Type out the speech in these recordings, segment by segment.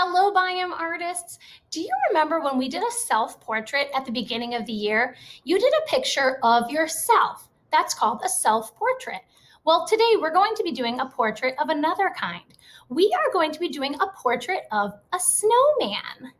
Hello, Biome artists. Do you remember when we did a self-portrait at the beginning of the year? You did a picture of yourself. That's called a self-portrait. Well, today we're going to be doing a portrait of another kind. We are going to be doing a portrait of a snowman.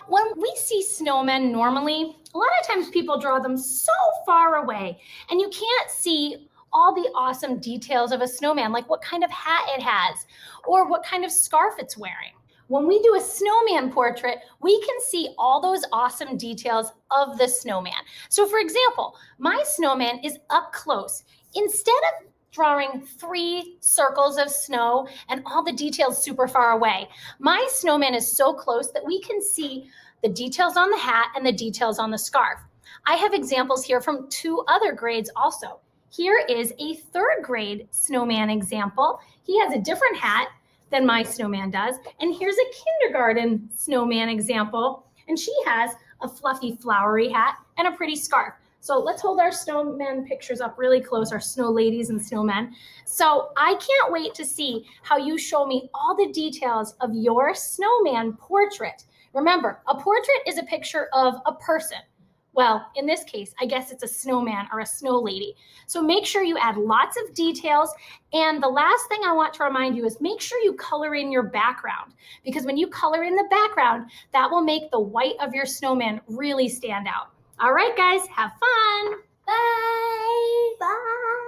When we see snowmen normally, a lot of times people draw them so far away and you can't see all the awesome details of a snowman, like what kind of hat it has or what kind of scarf it's wearing. When we do a snowman portrait, we can see all those awesome details of the snowman. So for example, my snowman is up close. Instead of drawing 3 circles of snow and all the details super far away, my snowman is so close that we can see the details on the hat and the details on the scarf. I have examples here from 2 other grades also. Here is a 3rd grade snowman example. He has a different hat than my snowman does. And here's a kindergarten snowman example. And she has a fluffy flowery hat and a pretty scarf. So let's hold our snowman pictures up really close, our snow ladies and snowmen. So I can't wait to see how you show me all the details of your snowman portrait. Remember, a portrait is a picture of a person. Well, in this case, I guess it's a snowman or a snow lady. So make sure you add lots of details. And the last thing I want to remind you is make sure you color in your background, because when you color in the background, that will make the white of your snowman really stand out. All right, guys, have fun. Bye. Bye.